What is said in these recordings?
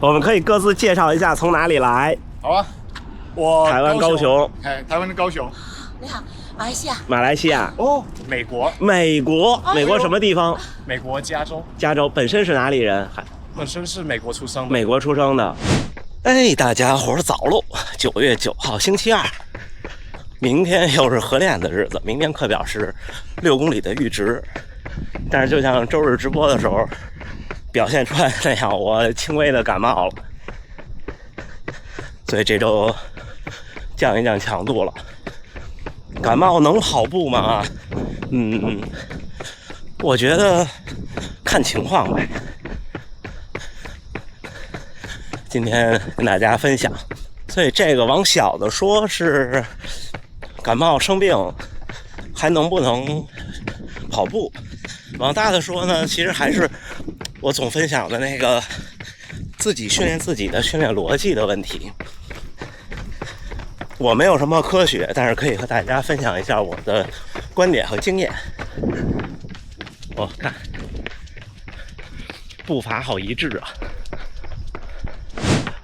我们可以各自介绍一下从哪里来。好啊，我台湾高雄。台湾的高雄。你好，马来西亚。马来西亚。哦，美国。美国什么地方？美国加州。加州本身是哪里人？本身是美国出生的。美国出生的。哎，大家伙儿早喽！9月9号星期二，明天又是合练的日子。明天课表是6公里的阈值，但是就像周日直播的时候表现出来那样，我轻微的感冒了，所以这周降一降强度了。感冒能跑步吗？我觉得看情况呗。今天跟大家分享，所以这个往小的说是感冒生病还能不能跑步，往大的说呢，其实还是我总分享的那个自己训练自己的训练逻辑的问题。我没有什么科学，但是可以和大家分享一下我的观点和经验。我看步伐好一致啊！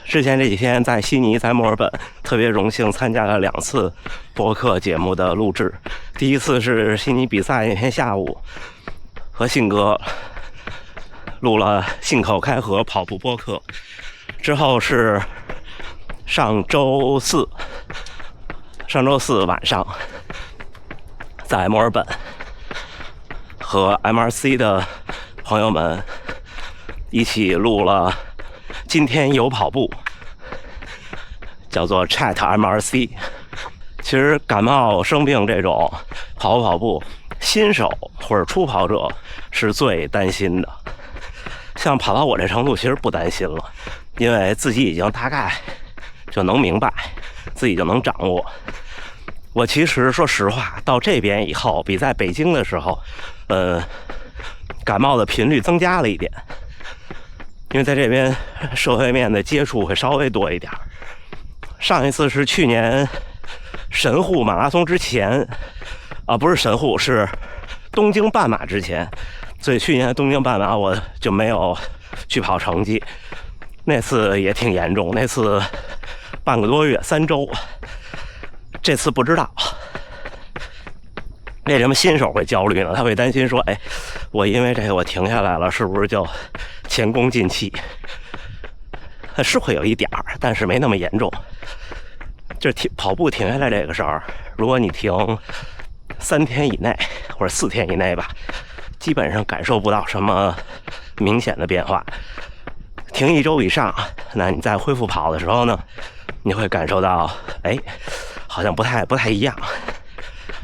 之前这几天在悉尼、在墨尔本，特别荣幸参加了2次播客节目的录制。第一次是悉尼比赛那天下午，和信哥录了信口开河跑步播客。之后是上周四晚上，在墨尔本和 MRC 的朋友们一起录了今天有跑步，叫做 Chat MRC。 其实感冒生病这种跑步，新手或者初跑者是最担心的。像跑到我这程度，其实不担心了，因为自己已经大概就能明白，自己就能掌握。我其实说实话，到这边以后，比在北京的时候，感冒的频率增加了一点。因为在这边社会面的接触会稍微多一点。上一次是去年神户马拉松之前，不是神户，是东京半马之前，所以去年东京半马我就没有去跑成绩。那次也挺严重，那次半个多月3周，这次不知道。为什么新手会焦虑呢？他会担心说，我因为这个我停下来了，是不是就前功尽弃？是会有一点儿，但是没那么严重。就是跑步停下来这个事儿，如果你停3天以内或者4天以内吧，基本上感受不到什么明显的变化。停1周以上，那你在恢复跑的时候呢，你会感受到，好像不太一样。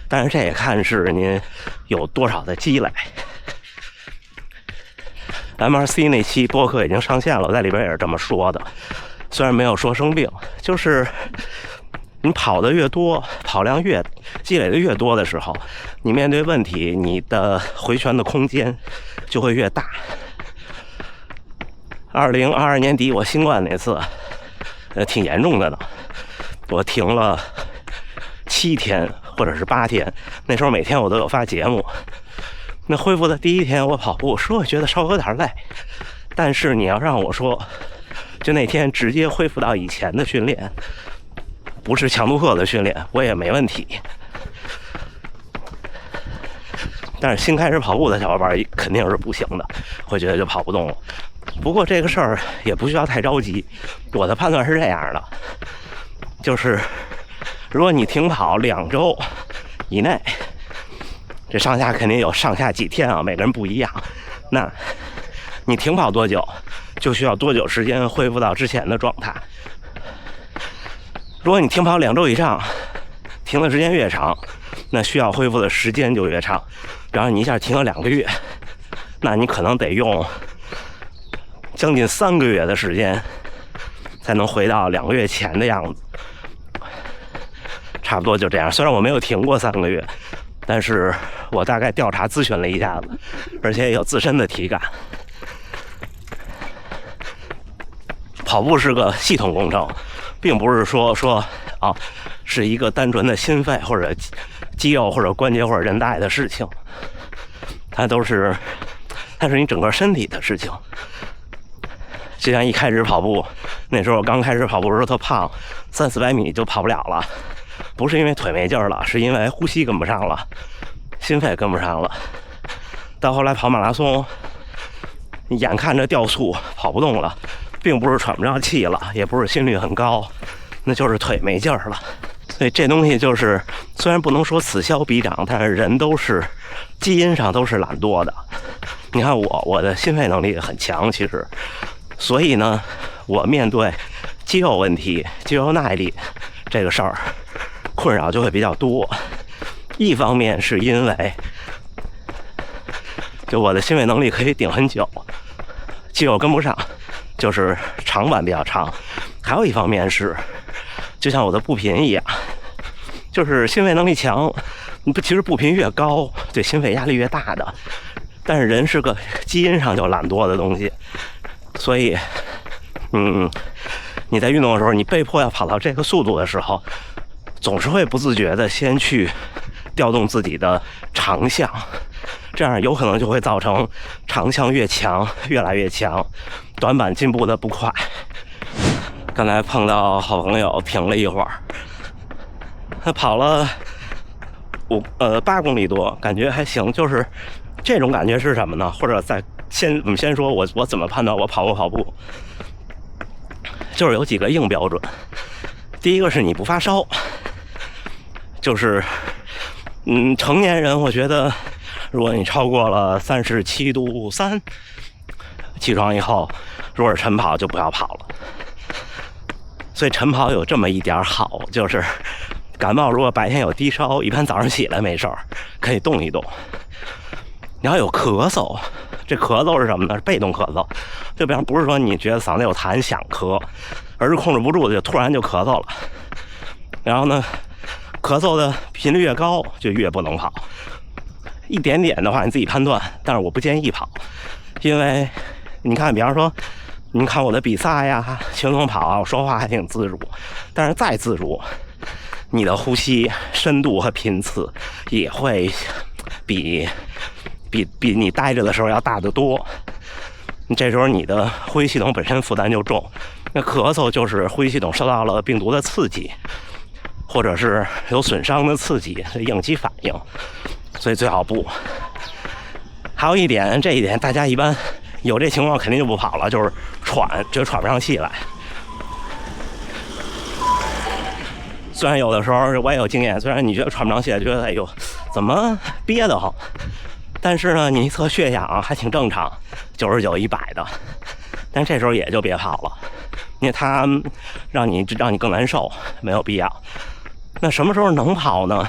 但是这也看是您有多少的积累。MRC 那期播客已经上线了，我在里边也是这么说的。虽然没有说生病，就是你跑的越多，跑量越积累的越多的时候，你面对问题，你的回旋的空间就会越大。2022年底我新冠那次，挺严重的呢，我停了7天或者是8天，那时候每天我都有发节目。那恢复的第1天我跑步，我觉得稍微有点累，但是你要让我说，就那天直接恢复到以前的训练，不是强度课的训练，我也没问题。但是新开始跑步的小伙伴肯定是不行的，会觉得就跑不动了。不过这个事儿也不需要太着急，我的判断是这样的，就是如果你停跑2周以内，这上下肯定有上下几天啊，每个人不一样。那你停跑多久，就需要多久时间恢复到之前的状态。如果你停跑2周以上，停的时间越长，那需要恢复的时间就越长。然后你一下停了2个月，那你可能得用将近3个月的时间，才能回到2个月前的样子。差不多就这样。虽然我没有停过3个月，但是我大概调查咨询了一下子，而且也有自身的体感。跑步是个系统工程，并不是说是一个单纯的心肺或者肌肉或者关节或者韧带的事情，它是你整个身体的事情。就像一开始跑步，那时候我刚开始跑步的时候特胖，300-400米就跑不了了，不是因为腿没劲儿了，是因为呼吸跟不上了，心肺跟不上了。到后来跑马拉松，眼看着掉速跑不动了，并不是喘不上气了，也不是心率很高，那就是腿没劲儿了。所以这东西就是，虽然不能说此消彼长，但是人都是基因上都是懒惰的。你看我的心肺能力很强，其实，所以呢，我面对肌肉问题、肌肉耐力这个事儿，困扰就会比较多。一方面是因为，就我的心肺能力可以顶很久，肌肉跟不上，就是长板比较长。还有一方面是，就像我的步频一样，就是心肺能力强，其实步频越高，对心肺压力越大的。但是人是个基因上就懒惰的东西，所以，你在运动的时候，你被迫要跑到这个速度的时候，总是会不自觉的先去调动自己的长项，这样有可能就会造成长项越强，越来越强，短板进步的不快。刚才碰到好朋友评了一会儿，他跑了8公里多，感觉还行。就是这种感觉是什么呢？或者我们先说我怎么判断我跑不跑步，就是有几个硬标准。第一个是你不发烧，就是成年人我觉得，如果你超过了37度3，起床以后如果是晨跑就不要跑了。所以晨跑有这么一点好，就是感冒如果白天有低烧，一般早上起来没事儿，可以动一动。你要有咳嗽，这咳嗽是什么呢？是被动咳嗽，就比方不是说你觉得嗓子有痰想咳，而是控制不住的就突然就咳嗽了。然后呢，咳嗽的频率越高就越不能跑。一点点的话你自己判断，但是我不建议跑，因为你看，比方说你看我的比赛呀，轻松跑啊，我说话还挺自如，但是再自如，你的呼吸深度和频次也会比你待着的时候要大得多。这时候你的呼吸系统本身负担就重，那咳嗽就是呼吸系统受到了病毒的刺激，或者是有损伤的刺激，是应激反应，所以最好不。还有一点，这一点大家一般有这情况肯定就不跑了，就是觉得喘不上气来。虽然有的时候我也有经验，虽然你觉得喘不上气来，觉得哎呦怎么憋得慌，但是呢你一测血氧还挺正常，99、100的，但这时候也就别跑了，因为它让你更难受，没有必要。那什么时候能跑呢？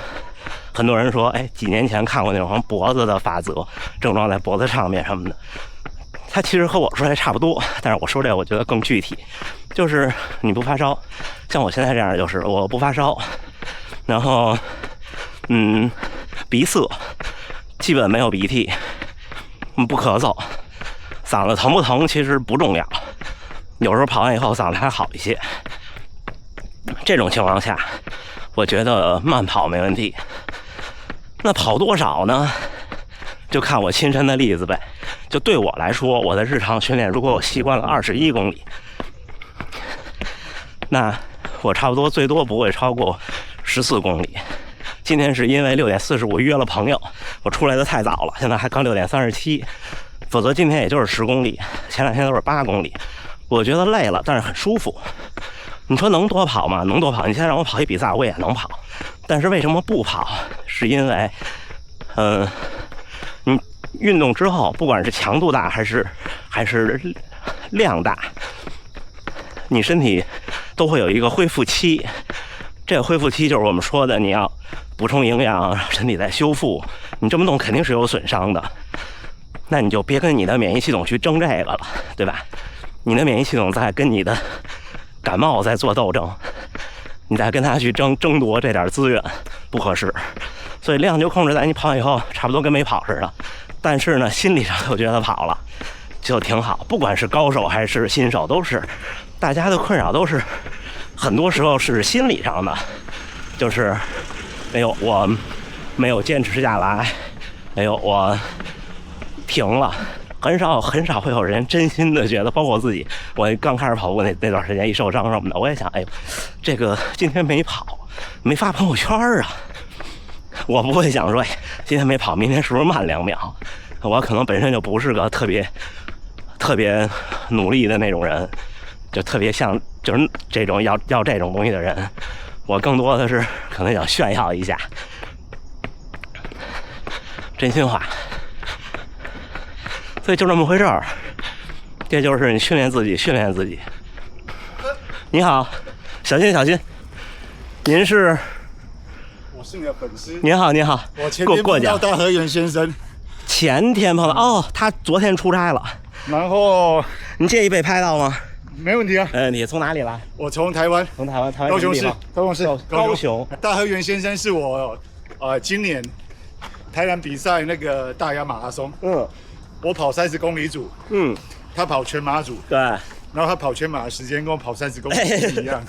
很多人说，哎，几年前看过那种脖子的法则，症状在脖子上面什么的，它其实和我说还差不多，但是我说这个我觉得更具体，就是你不发烧，像我现在这样，就是我不发烧，然后鼻塞，基本没有鼻涕，不咳嗽，嗓子疼不疼其实不重要，有时候跑完以后嗓子还好一些。这种情况下，我觉得慢跑没问题。那跑多少呢？就看我亲身的例子呗。就对我来说，我的日常训练，如果我习惯了21公里，那我差不多最多不会超过14公里。今天是因为6点45约了朋友，我出来的太早了，现在还刚6点37，否则今天也就是10公里，前2天都是8公里。我觉得累了，但是很舒服。你说能多跑吗？能多跑。你现在让我跑一比赛，我也能跑。但是为什么不跑？是因为，你运动之后，不管是强度大还是量大，你身体都会有一个恢复期。这个恢复期就是我们说的，你要补充营养，身体在修复。你这么动肯定是有损伤的，那你就别跟你的免疫系统去争这个了，对吧？你的免疫系统在跟你的感冒在做斗争，你再跟他去争夺这点资源，不合适。所以量就控制在你跑以后差不多跟没跑似的，但是呢心理上就觉得跑了就挺好。不管是高手还是新手，都是大家的困扰都是很多时候是心理上的，就是哎呦我没有坚持下来，哎呦我停了，很少会有人真心的觉得，包括我自己，我刚开始跑步那段时间一受伤什么的，我也想，哎，这个今天没跑，没发朋友圈啊。我不会想说，哎，今天没跑，明天是不是慢2秒？我可能本身就不是个特别努力的那种人，就特别像就是这种要这种东西的人。我更多的是可能想炫耀一下，真心话。所以就这么回事儿，这就是你训练自己。你好，小心，您是？我是你的粉丝。您好。我前天碰到大河原先生。前天碰到哦，他昨天出差了。然后你介意被拍到吗？没问题啊。你从哪里来？我从台湾。高雄市。高雄。大河原先生是我今年台南比赛那个大雅马拉松。我跑30公里组。他跑全马组。对。然后他跑全马的时间跟我跑30公里一样。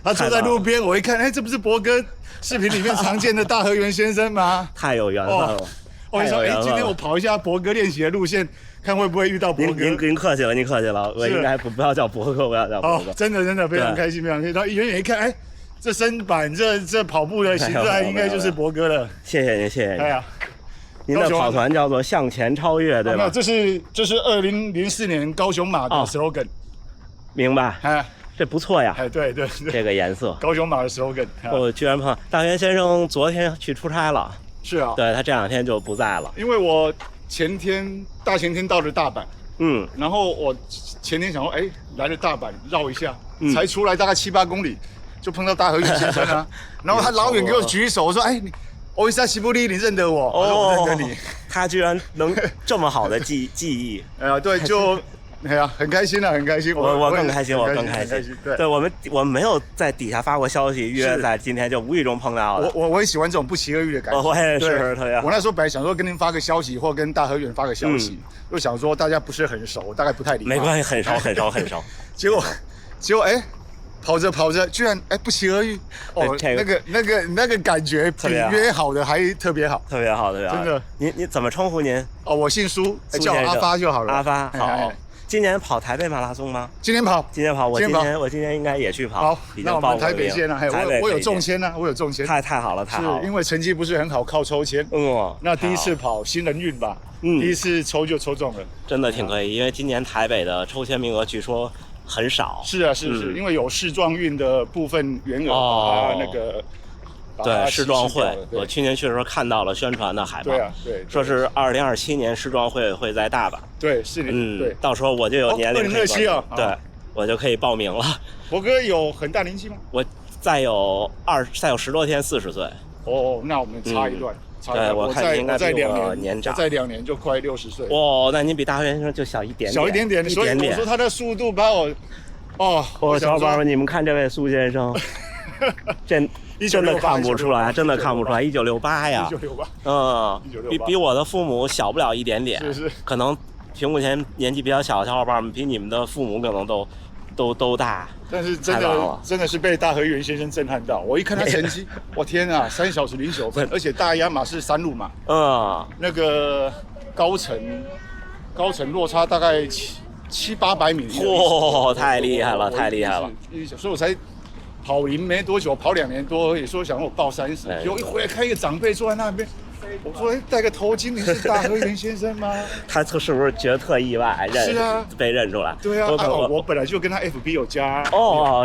他坐在路边，我一看，哎，这不是博哥视频里面常见的大河原先生吗？太有缘分了。我说，哎，今天我跑一下博哥练习的路线，看会不会遇到博哥。您客气了，我应该不要叫博哥，不要叫博哥。真的非常开心，非常开心。然后远远一看，哎，这身板这跑步的形态应该就是博哥了。谢谢您。哎呀，您的跑团叫做向前超越，对吧？这是2004年高雄马的 slogan。明白。哎。这不错呀！哎，对，这个颜色，高雄马的 slogan。我居然碰大元先生昨天去出差了。是啊，对他这2天就不在了。因为我大前天到了大阪，然后我前天想说，哎，来了大阪绕一下，才出来大概7、8公里，就碰到大河原先生啊。然后他老远给我举手，我说，哎，你欧伊萨西布利，你认得我？我认得你。他居然能这么好的记忆。对，就。哎呀，很开心啊，很开心！我更开心，对，我们没有在底下发过消息，约在今天就无意中碰到了。我也喜欢这种不期而遇的感觉。我也是特别好。我那时候本来想说跟您发个消息，或跟大河原发个消息，又想说大家不是很熟，大概不太理。没关系，很熟。结果哎，跑着居然哎不期而遇。那个感觉比约好的还特别好。特别好。真的。你怎么称呼您？我姓苏，叫我阿发就好了。阿发，好。今年跑台北马拉松吗？今年跑，我今年应该也去跑。好，那我们台北县啊，我有中签啊，太好了。是因为成绩不是很好，靠抽签。那第一次跑新人运吧，第一次抽就抽中了，真的挺可以。因为今年台北的抽签名额据说很少。是啊，是，因为有世壮运的部分员额那个。对世壮会，我去年去的时候看到了宣传的海报，对，说是2027年世壮会在大阪，对，是对，到时候我就有年龄2027啊，对，我就可以报名了。博哥有很大年纪吗？我再有10多天40岁。那我们差一段。对，我看应该比我年长，再2年就快60岁。那您比大学先生就小一点点，所以我说他的速度把我，小伙伴们，你们看这位苏先生，真的看不出来，1968呀，1968，比我的父母小不了一点点，是，可能屏幕前年纪比较小的小伙伴们比你们的父母可能都大，但是真的是被大河原先生震撼到。我一看他成绩，我天啊，3小时09分，而且大雅马是3路马，那个高程落差大概700-800米，太厉害了，所以我才。跑赢没多久，跑2年多而已，说想让我报30，结果一回来看一个长辈坐在那边，我说戴个头巾，你是大河原先生吗？他是不是觉得特意外？是啊，被认出来。对啊，我本来就跟他 FB 有加。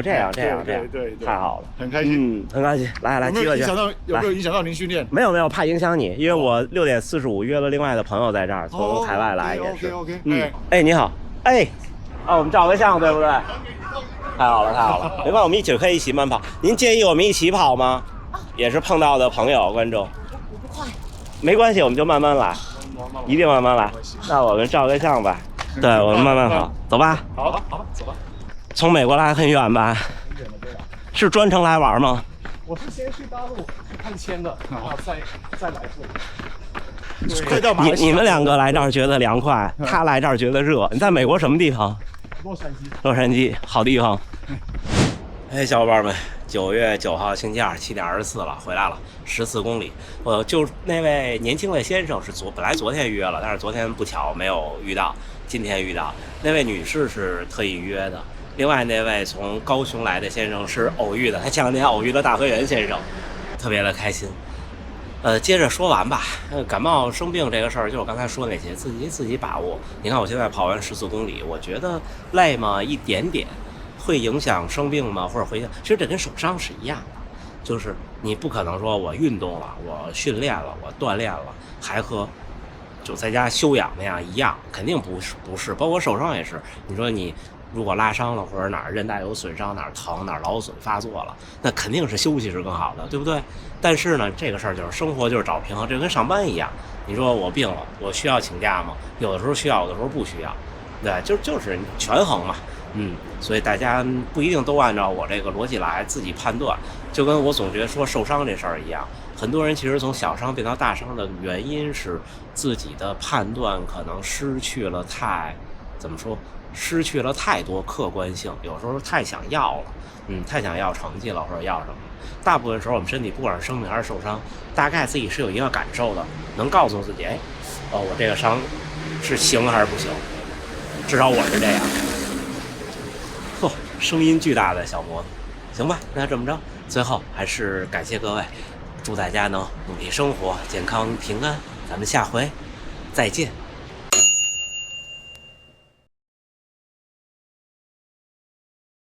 这样，对，太好了，很开心，很开心。来，有没有影响到您训练？没有，怕影响你，因为我6点45约了另外的朋友在这儿，从海外来也是。OK，哎，你好，我们照个相，对不对？太好了，没关系，我们可以一起慢跑。您介意我们一起跑吗？也是碰到的朋友观众。我不快。没关系，我们就慢慢来，一定慢慢来。那我们照个相吧。对，我们慢慢跑，走吧。好吧，走吧。从美国来很远吧？很远的，对吧？是专程来玩吗？我是先去大陆去看签的，然后再来这里。快到马来西亚。你们2个来这儿觉得凉快，他来这儿觉得热。你在美国什么地方？洛杉矶，好地方。小伙伴们， 9月9号星期二7点24了，回来了14公里。就那位年轻的先生是本来昨天约了，但是昨天不巧没有遇到，今天遇到。那位女士是特意约的，另外那位从高雄来的先生是偶遇的，他前两天偶遇了大河原先生，特别的开心。接着说完吧。感冒生病这个事儿，就是我刚才说那些，自己把握。你看我现在跑完14公里，我觉得累吗？一点点。会影响生病吗？或者会？其实这跟受伤是一样的，就是你不可能说我运动了，我训练了，我锻炼了，还和就在家休养那样一样，肯定不是。包括受伤也是，你说你如果拉伤了，或者哪儿韧带有损伤，哪儿疼，哪儿劳损发作了，那肯定是休息是更好的，对不对？但是呢，这个事儿就是生活就是找平衡，这跟上班一样。你说我病了，我需要请假吗？有的时候需要，有的时候不需要，对，就是权衡嘛。所以大家不一定都按照我这个逻辑来自己判断，就跟我总觉得说受伤这事儿一样，很多人其实从小伤变到大伤的原因是自己的判断可能失去了太多客观性，有时候太想要了，太想要成绩了或者要什么。大部分时候我们身体不管是生病还是受伤，大概自己是有一个感受的，能告诉自己，我这个伤是行还是不行，至少我是这样。声音巨大的小摩托，行吧，那这么着，最后还是感谢各位，祝大家能努力生活，健康平安，咱们下回再见。